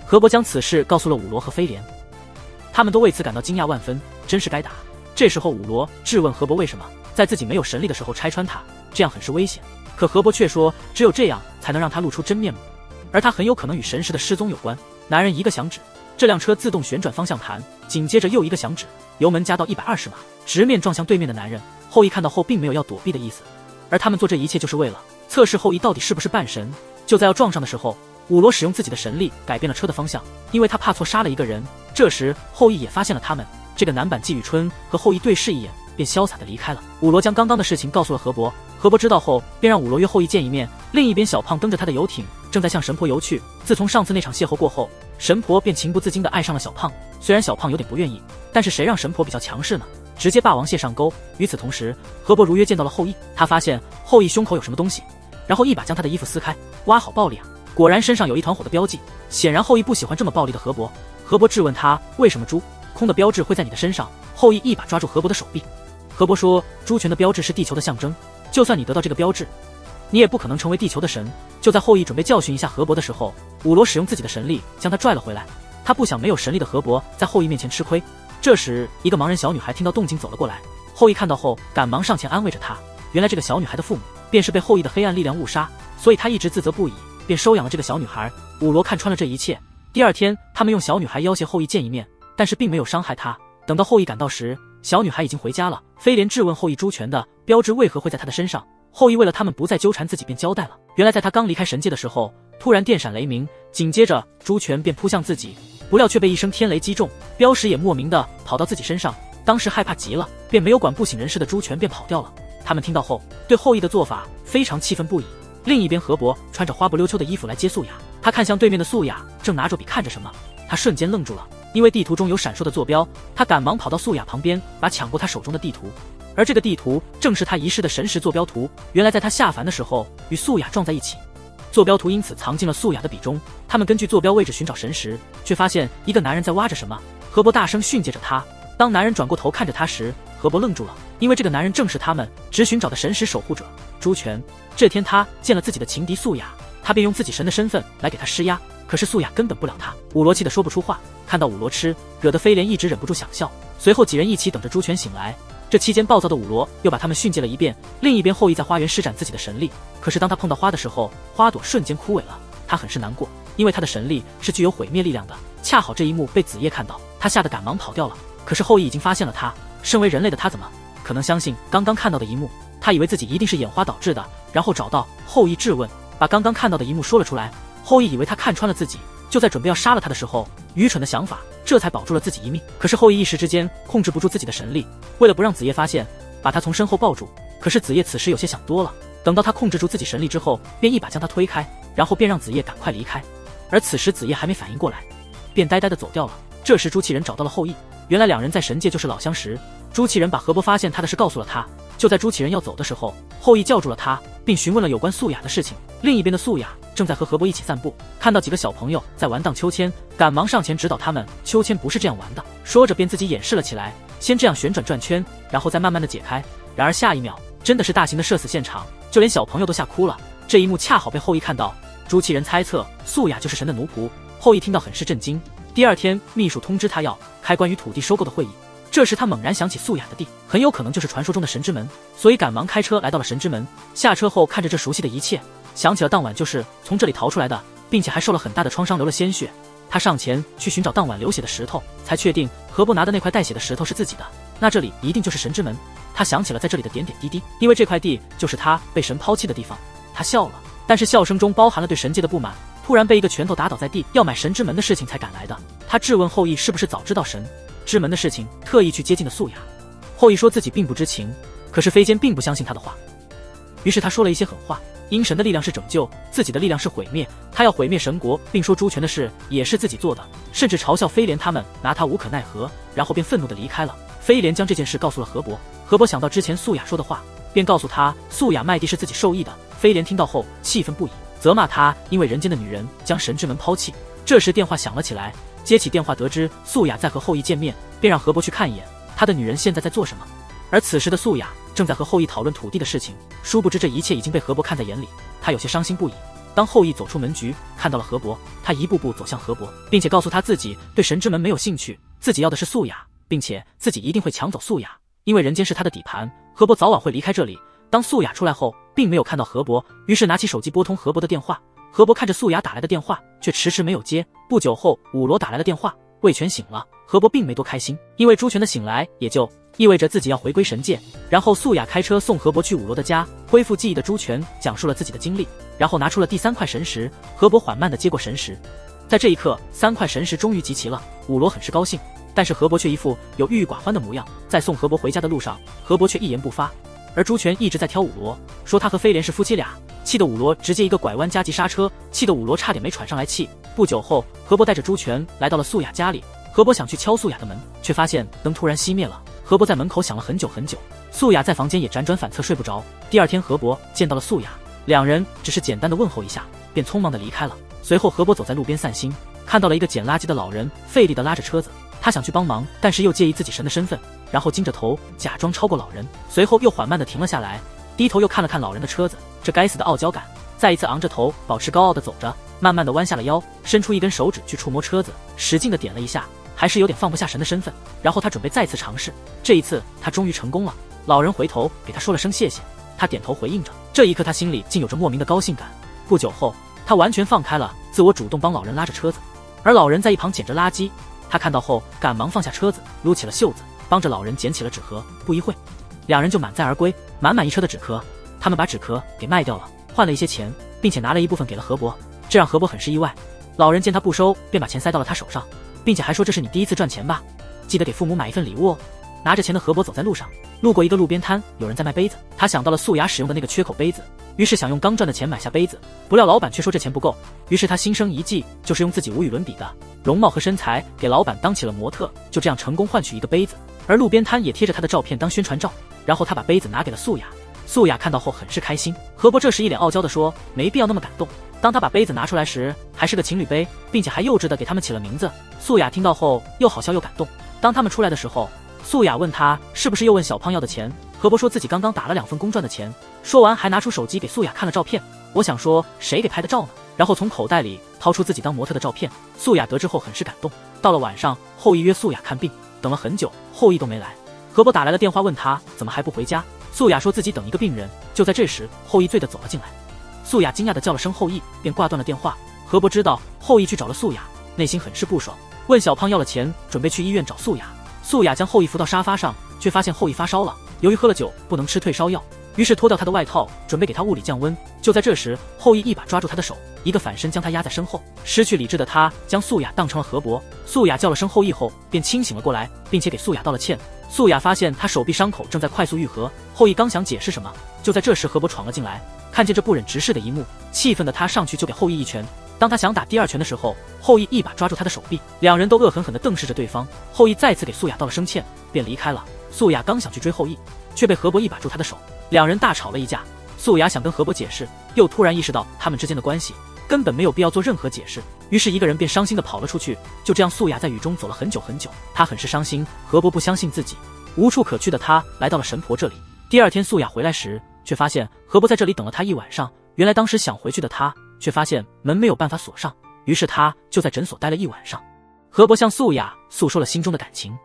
河伯将此事告诉了武罗和飞廉，他们都为此感到惊讶万分，真是该打。这时候武罗质问河伯为什么在自己没有神力的时候拆穿他，这样很是危险。可河伯却说只有这样才能让他露出真面目，而他很有可能与神石的失踪有关。男人一个响指，这辆车自动旋转方向盘，紧接着又一个响指，油门加到120码，直面撞向对面的男人。后羿看到后并没有要躲避的意思，而他们做这一切就是为了测试后羿到底是不是半神。就在要撞上的时候，武罗使用自己的神力改变了车的方向，因为他怕错杀了一个人。这时后羿也发现了他们，这个男版季雨春和后羿对视一眼，便潇洒地离开了。武罗将刚刚的事情告诉了河伯，河伯知道后便让武罗约后羿见一面。另一边，小胖蹬着他的游艇正在向神婆游去。自从上次那场邂逅过后，神婆便情不自禁地爱上了小胖。虽然小胖有点不愿意，但是谁让神婆比较强势呢？直接霸王蟹上钩。与此同时，河伯如约见到了后羿，他发现后羿胸口有什么东西，然后一把将他的衣服撕开。哇，好暴力啊！果然身上有一团火的标记，显然后羿不喜欢这么暴力的河伯。河伯质问他为什么猪空的标志会在你的身上。后羿一把抓住河伯的手臂。河伯说猪权的标志是地球的象征，就算你得到这个标志，你也不可能成为地球的神。就在后羿准备教训一下河伯的时候，武罗使用自己的神力将他拽了回来。他不想没有神力的河伯在后羿面前吃亏。这时，一个盲人小女孩听到动静走了过来，后羿看到后赶忙上前安慰着她。原来这个小女孩的父母便是被后羿的黑暗力量误杀，所以他一直自责不已，便收养了这个小女孩。武罗看穿了这一切。第二天，他们用小女孩要挟后羿见一面，但是并没有伤害她。等到后羿赶到时，小女孩已经回家了。飞廉质问后羿朱权的标志为何会在他的身上，后羿为了他们不再纠缠自己，便交代了。原来在他刚离开神界的时候，突然电闪雷鸣，紧接着朱权便扑向自己，不料却被一声天雷击中，标识也莫名的跑到自己身上。当时害怕极了，便没有管不省人事的朱权便跑掉了。他们听到后，对后羿的做法非常气愤不已。另一边，河伯穿着花不溜秋的衣服来接素雅，他看向对面的素雅，正拿着笔看着什么，他瞬间愣住了，因为地图中有闪烁的坐标。他赶忙跑到素雅旁边，把抢过他手中的地图，而这个地图正是他遗失的神识坐标图。原来在他下凡的时候与素雅撞在一起，坐标图因此藏进了素雅的笔中。他们根据坐标位置寻找神识，却发现一个男人在挖着什么。河伯大声训诫着他。当男人转过头看着他时，河伯愣住了，因为这个男人正是他们只寻找的神识守护者朱权。这天他见了自己的情敌素雅，他便用自己神的身份来给他施压，可是素雅根本不了他。武罗气得说不出话，看到武罗吃，惹得飞廉一直忍不住想笑。随后几人一起等着朱权醒来。这期间暴躁的武罗又把他们训诫了一遍。另一边，后羿在花园施展自己的神力，可是当他碰到花的时候，花朵瞬间枯萎了。他很是难过，因为他的神力是具有毁灭力量的。恰好这一幕被子夜看到，他吓得赶忙跑掉了。可是后羿已经发现了他，身为人类的他怎么可能相信刚刚看到的一幕？他以为自己一定是眼花导致的，然后找到后羿质问，把刚刚看到的一幕说了出来。后羿以为他看穿了自己，就在准备要杀了他的时候，愚蠢的想法，这才保住了自己一命。可是后羿一时之间控制不住自己的神力，为了不让子夜发现，把他从身后抱住。可是子夜此时有些想多了，等到他控制住自己神力之后，便一把将他推开，然后便让子夜赶快离开。而此时子夜还没反应过来，便呆呆地走掉了。这时朱祁人找到了后羿，原来两人在神界就是老相识。朱祁人把河伯发现他的事告诉了他。就在朱祁人要走的时候，后羿叫住了他，并询问了有关素雅的事情。另一边的素雅正在和河伯一起散步，看到几个小朋友在玩荡秋千，赶忙上前指导他们，秋千不是这样玩的。说着便自己演示了起来，先这样旋转转圈，然后再慢慢的解开。然而下一秒真的是大型的社死现场，就连小朋友都吓哭了。这一幕恰好被后羿看到。朱祁人猜测素雅就是神的奴仆，后羿听到很是震惊。第二天，秘书通知他要开关于土地收购的会议。这时他猛然想起素雅的地很有可能就是传说中的神之门，所以赶忙开车来到了神之门。下车后看着这熟悉的一切，想起了当晚就是从这里逃出来的，并且还受了很大的创伤，流了鲜血。他上前去寻找当晚流血的石头，才确定河伯拿的那块带血的石头是自己的，那这里一定就是神之门。他想起了在这里的点点滴滴，因为这块地就是他被神抛弃的地方。他笑了，但是笑声中包含了对神界的不满。突然被一个拳头打倒在地，要买神之门的事情才赶来的。他质问后羿是不是早知道神之门的事情，特意去接近了素雅。后羿说自己并不知情，可是飞间并不相信他的话，于是他说了一些狠话。因神的力量是拯救，自己的力量是毁灭，他要毁灭神国，并说朱权的事也是自己做的，甚至嘲笑飞廉他们拿他无可奈何，然后便愤怒地离开了。飞廉将这件事告诉了河伯，河伯想到之前素雅说的话，便告诉他素雅卖地是自己授意的。飞廉听到后气愤不已，责骂他因为人间的女人将神之门抛弃。这时电话响了起来，接起电话得知素雅在和后羿见面，便让河伯去看一眼他的女人现在在做什么。而此时的素雅正在和后羿讨论土地的事情，殊不知这一切已经被河伯看在眼里，他有些伤心不已。当后羿走出门局，看到了河伯，他一步步走向河伯，并且告诉他自己对神之门没有兴趣，自己要的是素雅，并且自己一定会抢走素雅，因为人间是他的底盘，河伯早晚会离开这里。当素雅出来后，并没有看到河伯，于是拿起手机拨通河伯的电话。河伯看着素雅打来的电话，却迟迟没有接。不久后，武罗打来了电话，魏权醒了。河伯并没多开心，因为朱权的醒来也就意味着自己要回归神界。然后素雅开车送河伯去武罗的家。恢复记忆的朱权讲述了自己的经历，然后拿出了第3块神石。河伯缓慢地接过神石，在这一刻，3块神石终于集齐了。武罗很是高兴，但是河伯却一副有郁郁寡欢的模样。在送河伯回家的路上，河伯却一言不发，而朱权一直在挑武罗，说他和飞廉是夫妻俩，气得武罗直接一个拐弯加急刹车，气得武罗差点没喘上来气。不久后，河伯带着朱权来到了素雅家里。河伯想去敲素雅的门，却发现灯突然熄灭了。河伯在门口想了很久很久，素雅在房间也辗转反侧睡不着。第二天，河伯见到了素雅，两人只是简单的问候一下，便匆忙的离开了。随后河伯走在路边散心，看到了一个捡垃圾的老人，费力的拉着车子。他想去帮忙，但是又介意自己神的身份，然后精着头假装超过老人，随后又缓慢的停了下来，低头又看了看老人的车子，这该死的傲娇感，再一次昂着头保持高傲的走着。慢慢的弯下了腰，伸出一根手指去触摸车子，使劲的点了一下，还是有点放不下神的身份。然后他准备再次尝试，这一次他终于成功了。老人回头给他说了声谢谢，他点头回应着。这一刻他心里竟有着莫名的高兴感。不久后，他完全放开了自我，主动帮老人拉着车子，而老人在一旁捡着垃圾。他看到后赶忙放下车子，撸起了袖子，帮着老人捡起了纸盒。不一会，两人就满载而归，满满一车的纸壳。他们把纸壳给卖掉了，换了一些钱，并且拿了一部分给了何伯，这让何伯很是意外。老人见他不收，便把钱塞到了他手上，并且还说这是你第一次赚钱吧，记得给父母买一份礼物哦。拿着钱的何伯走在路上，路过一个路边摊，有人在卖杯子，他想到了素雅使用的那个缺口杯子，于是想用刚赚的钱买下杯子，不料老板却说这钱不够，于是他心生一计，就是用自己无与伦比的容貌和身材给老板当起了模特，就这样成功换取一个杯子，而路边摊也贴着他的照片当宣传照。然后他把杯子拿给了素雅，素雅看到后很是开心。何伯这时一脸傲娇地说没必要那么感动。当他把杯子拿出来时，还是个情侣杯，并且还幼稚地给他们起了名字。素雅听到后又好笑又感动。当他们出来的时候，素雅问他是不是又问小胖要的钱，何伯说自己刚刚打了2份工赚的钱，说完还拿出手机给素雅看了照片。我想说谁给拍的照呢？然后从口袋里掏出自己当模特的照片。素雅得知后很是感动。到了晚上，后羿约素雅看病，等了很久，后羿都没来。何伯打来了电话问他怎么还不回家，素雅说自己等一个病人。就在这时，后羿醉地走了进来。素雅惊讶地叫了声后羿，便挂断了电话。何伯知道后羿去找了素雅，内心很是不爽，问小胖要了钱，准备去医院找素雅。素雅将后羿扶到沙发上，却发现后羿发烧了，由于喝了酒不能吃退烧药，于是脱掉他的外套，准备给他物理降温。就在这时，后羿一把抓住他的手，一个反身将他压在身后。失去理智的他将素雅当成了何伯。素雅叫了声后羿后便清醒了过来，并且给素雅道了歉。素雅发现他手臂伤口正在快速愈合，后羿刚想解释什么，就在这时何伯闯了进来，看见这不忍直视的一幕，气愤的他上去就给后羿一拳。当他想打第2拳的时候，后羿一把抓住他的手臂，两人都恶狠狠地瞪视着对方。后羿再次给素雅道了声歉，便离开了。素雅刚想去追后羿，却被何伯一把住他的手，两人大吵了一架。素雅想跟何伯解释，又突然意识到他们之间的关系根本没有必要做任何解释，于是一个人便伤心地跑了出去。就这样，素雅在雨中走了很久很久，她很是伤心。何伯不相信自己，无处可去的他来到了神婆这里。第2天素雅回来时，却发现何伯在这里等了他一晚上。原来当时想回去的他，却发现门没有办法锁上，于是他就在诊所待了一晚上。何伯向素雅诉说了心中的感情，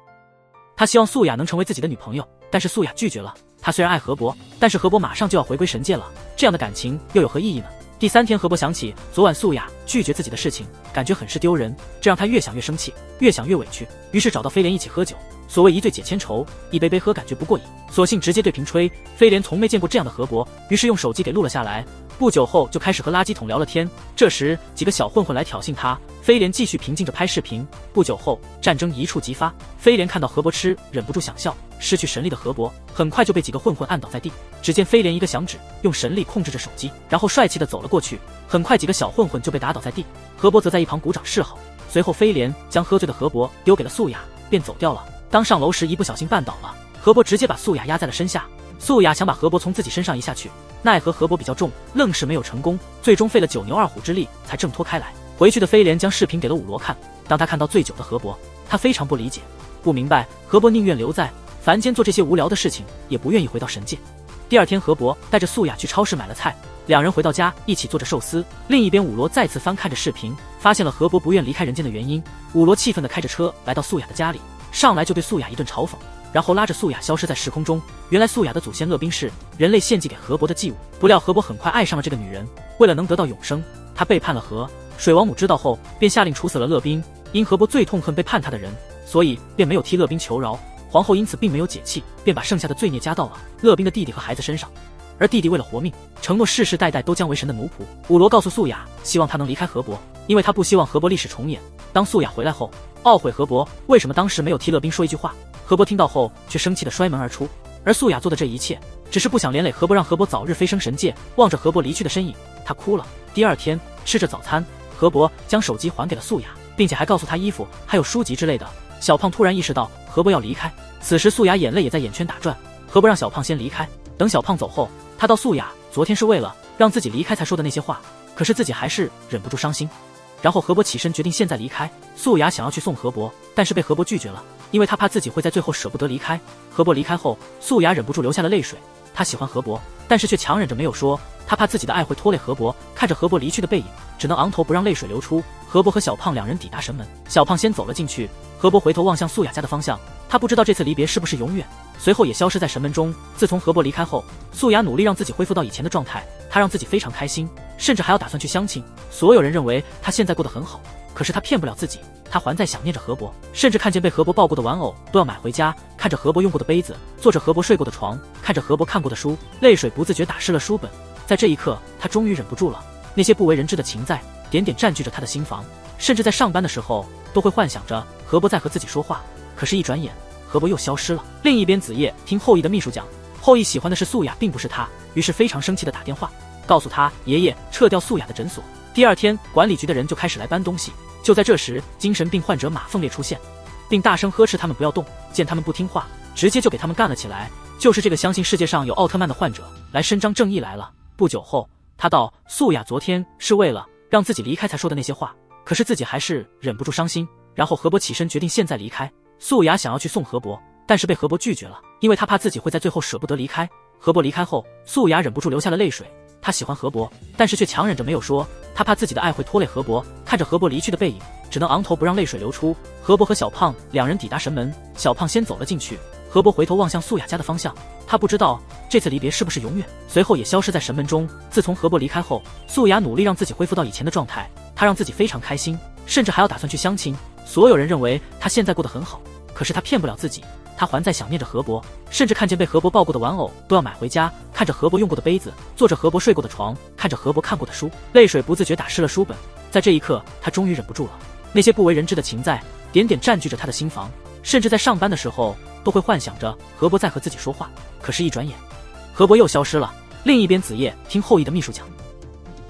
他希望素雅能成为自己的女朋友，但是素雅拒绝了。他虽然爱何伯，但是何伯马上就要回归神界了，这样的感情又有何意义呢？第3天，何伯想起昨晚素雅拒绝自己的事情，感觉很是丢人，这让他越想越生气，越想越委屈，于是找到飞莲一起喝酒。所谓一醉解千愁，一杯杯喝感觉不过瘾，索性直接对瓶吹。飞莲从没见过这样的何伯，于是用手机给录了下来。不久后就开始和垃圾桶聊了天。这时几个小混混来挑衅他，飞莲继续平静着拍视频。不久后战争一触即发，飞莲看到何伯吃，忍不住想笑。失去神力的何伯很快就被几个混混按倒在地。只见飞莲一个响指，用神力控制着手机，然后帅气的走了过去。很快几个小混混就被打倒在地，何伯则在一旁鼓掌示好。随后飞莲将喝醉的何伯丢给了素雅，便走掉了。当上楼时一不小心绊倒了，何伯直接把素雅压在了身下。素雅想把何伯从自己身上移下去，奈何何伯比较重，愣是没有成功，最终费了9牛2虎之力才挣脱开来。回去的飞莲将视频给了武罗看，当他看到醉酒的何伯，他非常不理解，不明白何伯宁愿留在凡间做这些无聊的事情，也不愿意回到神界。第2天，何伯带着素雅去超市买了菜，两人回到家一起做着寿司。另一边，武罗再次翻看着视频，发现了何伯不愿离开人间的原因。武罗气愤地开着车来到素雅的家里，上来就对素雅一顿嘲讽，然后拉着素雅消失在时空中。原来素雅的祖先乐冰是人类献祭给何伯的祭物，不料何伯很快爱上了这个女人，为了能得到永生，他背叛了水王母知道后，便下令处死了乐冰。因何伯最痛恨背叛他的人，所以便没有替乐冰求饶。皇后因此并没有解气，便把剩下的罪孽加到了乐冰的弟弟和孩子身上。而弟弟为了活命，承诺世世代代都将为神的奴仆。武罗告诉素雅，希望他能离开何伯，因为他不希望何伯历史重演。当素雅回来后，懊悔何伯为什么当时没有替乐冰说一句话。何伯听到后却生气地摔门而出，而素雅做的这一切只是不想连累何伯，让何伯早日飞升神界。望着何伯离去的身影，他哭了。第2天吃着早餐，何伯将手机还给了素雅，并且还告诉他衣服还有书籍之类的。小胖突然意识到何伯要离开，此时素雅眼泪也在眼圈打转。何伯让小胖先离开，等小胖走后，他道素雅昨天是为了让自己离开才说的那些话，可是自己还是忍不住伤心。然后何伯起身决定现在离开。素雅想要去送何伯，但是被何伯拒绝了，因为他怕自己会在最后舍不得离开。何伯离开后，素雅忍不住流下了泪水。她喜欢何伯，但是却强忍着没有说，她怕自己的爱会拖累何伯。看着何伯离去的背影，只能昂头不让泪水流出。何伯和小胖两人抵达神门，小胖先走了进去。何伯回头望向素雅家的方向，他不知道这次离别是不是永远，随后也消失在神门中。自从何伯离开后，素雅努力让自己恢复到以前的状态，她让自己非常开心，甚至还要打算去相亲。所有人认为她现在过得很好，可是她骗不了自己，她还在想念着何伯，甚至看见被何伯抱过的玩偶都要买回家，看着何伯用过的杯子，坐着何伯睡过的床，看着何伯看过的书，泪水不自觉打湿了书本。在这一刻，她终于忍不住了。那些不为人知的情在点点占据着她的心房，甚至在上班的时候都会幻想着何伯在和自己说话，可是一转眼何伯又消失了。另一边子夜听后羿的秘书讲，后羿喜欢的是素雅，并不是他，于是非常生气的打电话告诉他爷爷撤掉素雅的诊所。第二天管理局的人就开始来搬东西，就在这时精神病患者马凤烈出现，并大声呵斥他们不要动，见他们不听话，直接就给他们干了起来。就是这个相信世界上有奥特曼的患者来伸张正义来了。不久后他道素雅昨天是为了让自己离开才说的那些话，可是自己还是忍不住伤心。然后何伯起身决定现在离开。素雅想要去送何伯，但是被何伯拒绝了，因为他怕自己会在最后舍不得离开。何伯离开后，素雅忍不住流下了泪水。她喜欢何伯，但是却强忍着没有说，她怕自己的爱会拖累何伯。看着何伯离去的背影，只能昂头不让泪水流出。何伯和小胖两人抵达神门，小胖先走了进去。何伯回头望向素雅家的方向，他不知道这次离别是不是永远，随后也消失在神门中。自从何伯离开后，素雅努力让自己恢复到以前的状态，她让自己非常开心，甚至还要打算去相亲。所有人认为她现在过得很好，可是她骗不了自己，她还在想念着何伯，甚至看见被何伯抱过的玩偶都要买回家，看着何伯用过的杯子，坐着何伯睡过的床，看着何伯看过的书，泪水不自觉打湿了书本。在这一刻，她终于忍不住了。那些不为人知的情在点点占据着她的心房，甚至在上班的时候都会幻想着何伯在和自己说话，可是一转眼何伯又消失了。另一边子夜听后羿的秘书讲，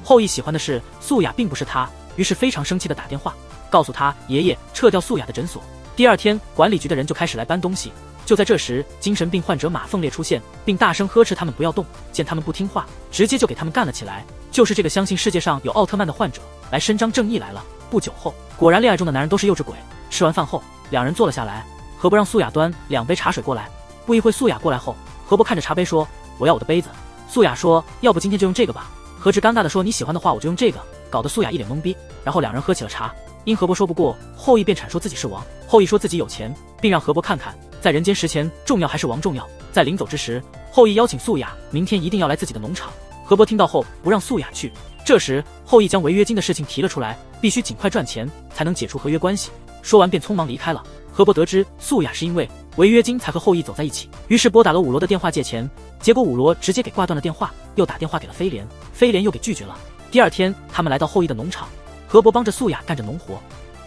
后羿喜欢的是素雅，并不是他，于是非常生气的打电话告诉他爷爷撤掉素雅的诊所。第二天管理局的人就开始来搬东西，就在这时精神病患者马凤烈出现，并大声呵斥他们不要动，见他们不听话，直接就给他们干了起来。就是这个相信世界上有奥特曼的患者来伸张正义来了。不久后，果然恋爱中的男人都是幼稚鬼。吃完饭后，两人坐了下来，何伯让素雅端2杯茶水过来。不一会素雅过来后，何伯看着茶杯说我要我的杯子。素雅说要不今天就用这个吧。何志尴尬的说你喜欢的话我就用这个，搞得素雅一脸懵逼。然后两人喝起了茶。因何伯说不过，后羿便阐说自己是王。后羿说自己有钱，并让何伯看看在人间实钱重要还是王重要。在临走之时，后羿邀请素雅明天一定要来自己的农场。何伯听到后不让素雅去。这时后羿将违约金的事情提了出来，必须尽快赚钱才能解除合约关系。说完便匆忙离开了。何伯得知素雅是因为违约金才和后羿走在一起，于是拨打了武罗的电话借钱，结果武罗直接给挂断了电话，又打电话给了飞廉，飞廉又给拒绝了。第二天他们来到后羿的农场，何伯帮着素雅干着农活，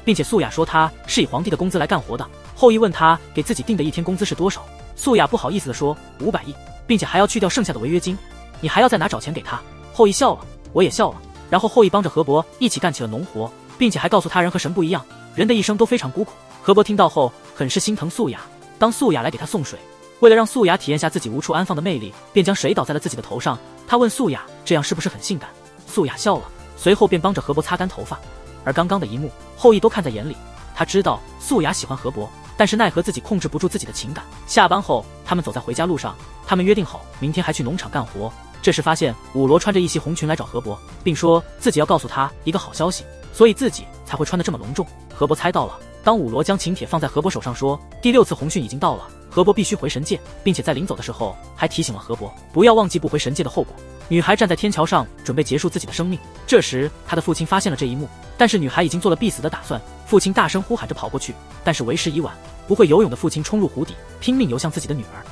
并且素雅说他是以皇帝的工资来干活的。后羿问他给自己定的一天工资是多少，素雅不好意思地说500亿，并且还要去掉剩下的违约金，你还要在哪找钱给他？后羿笑了，我也笑了。然后后羿帮着何伯一起干起了农活，并且还告诉他人和神不一样，人的一生都非常孤苦。何伯听到后很是心疼素雅，当素雅来给他送水，为了让素雅体验下自己无处安放的魅力，便将水倒在了自己的头上。他问素雅这样是不是很性感？素雅笑了，随后便帮着何伯擦干头发。而刚刚的一幕后羿都看在眼里，他知道素雅喜欢何伯，但是奈何自己控制不住自己的情感。下班后他们走在回家路上，他们约定好明天还去农场干活。这时发现武罗穿着一袭红裙来找何伯，并说自己要告诉他一个好消息，所以自己才会穿得这么隆重。何伯猜到了，当武罗将请帖放在何伯手上说第6次红讯已经到了，何伯必须回神界，并且在临走的时候还提醒了何伯不要忘记不回神界的后果。女孩站在天桥上准备结束自己的生命，这时她的父亲发现了这一幕，但是女孩已经做了必死的打算。父亲大声呼喊着跑过去，但是为时已晚，不会游泳的父亲冲入湖底，拼命游向自己的女儿，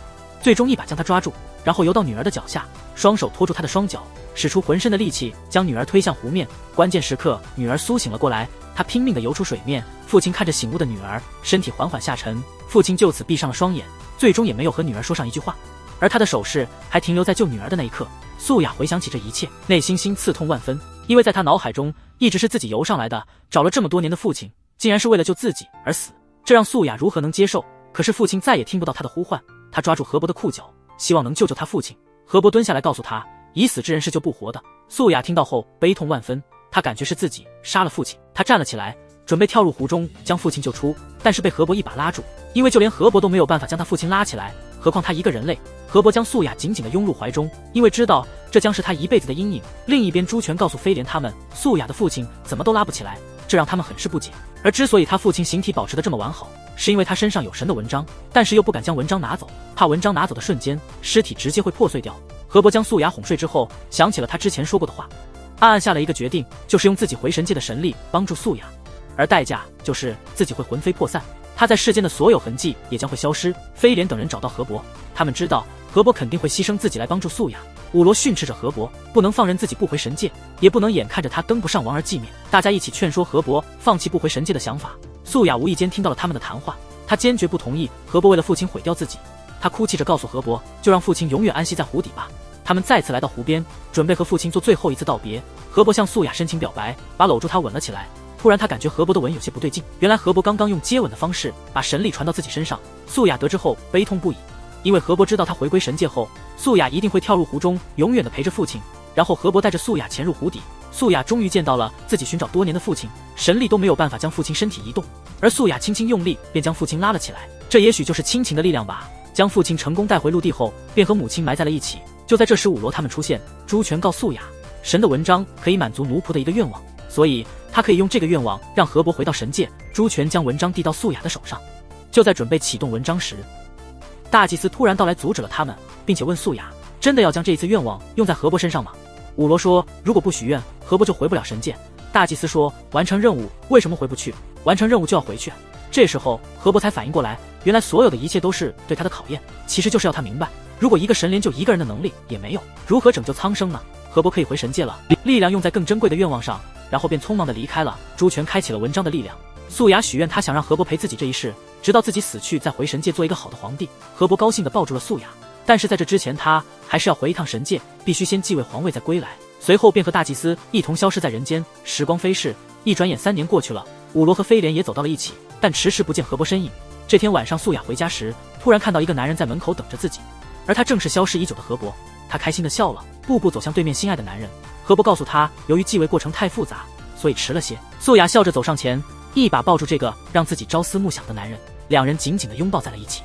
最终一把将她抓住，然后游到女儿的脚下，双手托住她的双脚，使出浑身的力气将女儿推向湖面。关键时刻女儿苏醒了过来，她拼命地游出水面。父亲看着醒悟的女儿，身体缓缓下沉，父亲就此闭上了双眼，最终也没有和女儿说上一句话，而他的手势还停留在救女儿的那一刻。素雅回想起这一切，内心刺痛万分，因为在她脑海中一直是自己游上来的，找了这么多年的父亲竟然是为了救自己而死，这让素雅如何能接受？可是父亲再也听不到他的呼唤，他抓住何伯的裤脚，希望能救他父亲。何伯蹲下来告诉他，已死之人是救不活的。素雅听到后悲痛万分，他感觉是自己杀了父亲。他站了起来，准备跳入湖中将父亲救出，但是被河伯一把拉住，因为就连河伯都没有办法将他父亲拉起来，何况他一个人类。河伯将素雅紧紧地拥入怀中，因为知道这将是他一辈子的阴影。另一边，朱全告诉飞廉他们，素雅的父亲怎么都拉不起来，这让他们很是不解。而之所以他父亲形体保持得这么完好，是因为他身上有神的纹章，但是又不敢将纹章拿走，怕纹章拿走的瞬间，尸体直接会破碎掉。河伯将素雅哄睡之后，想起了他之前说过的话，暗暗下了一个决定，就是用自己回神界的神力帮助素雅，而代价就是自己会魂飞魄散，他在世间的所有痕迹也将会消失。飞廉等人找到河伯，他们知道河伯肯定会牺牲自己来帮助素雅。武罗训斥着河伯，不能放任自己不回神界，也不能眼看着他登不上王而寂灭。大家一起劝说河伯放弃不回神界的想法。素雅无意间听到了他们的谈话，她坚决不同意河伯为了父亲毁掉自己。她哭泣着告诉河伯，就让父亲永远安息在湖底吧。他们再次来到湖边，准备和父亲做最后一次道别。河伯向素雅深情表白，把搂住她吻了起来。突然他感觉河伯的吻有些不对劲，原来河伯刚刚用接吻的方式把神力传到自己身上。素雅得知后悲痛不已，因为河伯知道他回归神界后，素雅一定会跳入湖中，永远的陪着父亲。然后河伯带着素雅潜入湖底，素雅终于见到了自己寻找多年的父亲，神力都没有办法将父亲身体移动，而素雅轻轻用力便将父亲拉了起来。这也许就是亲情的力量吧。将父亲成功带回陆地后，便和母亲埋在了一起。就在这时，武罗他们出现。朱全告素雅，神的纹章可以满足奴仆的一个愿望，所以他可以用这个愿望让河伯回到神界。朱全将纹章递到素雅的手上，就在准备启动纹章时，大祭司突然到来阻止了他们，并且问素雅，真的要将这一次愿望用在河伯身上吗？武罗说，如果不许愿，河伯就回不了神界。大祭司说，完成任务为什么回不去？完成任务就要回去。这时候河伯才反应过来，原来所有的一切都是对他的考验，其实就是要他明白，如果一个神连救一个人的能力也没有，如何拯救苍生呢？河伯可以回神界了，力量用在更珍贵的愿望上，然后便匆忙地离开了。朱全开启了纹章的力量，素雅许愿他想让河伯陪自己这一世，直到自己死去再回神界做一个好的皇帝。河伯高兴地抱住了素雅，但是在这之前他还是要回一趟神界，必须先继位皇位再归来。随后便和大祭司一同消失在人间。时光飞逝，一转眼3年过去了，武罗和飞廉也走到了一起，但迟迟不见河伯身影。这天晚上，素雅回家时，突然看到一个男人在门口等着自己，而他正是消失已久的河伯。他开心地笑了，步步走向对面心爱的男人。河伯告诉他，由于继位过程太复杂，所以迟了些。素雅笑着走上前，一把抱住这个让自己朝思暮想的男人，两人紧紧地拥抱在了一起。